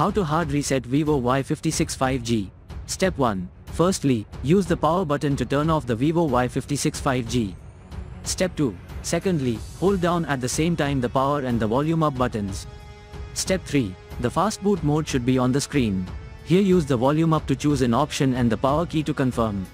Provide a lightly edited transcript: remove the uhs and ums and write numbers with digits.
How to hard reset Vivo Y56 5G. Step 1. Firstly, use the power button to turn off the Vivo Y56 5G. Step 2. Secondly, hold down at the same time the power and the volume up buttons. Step 3. The fast boot mode should be on the screen. Here use the volume up to choose an option and the power key to confirm.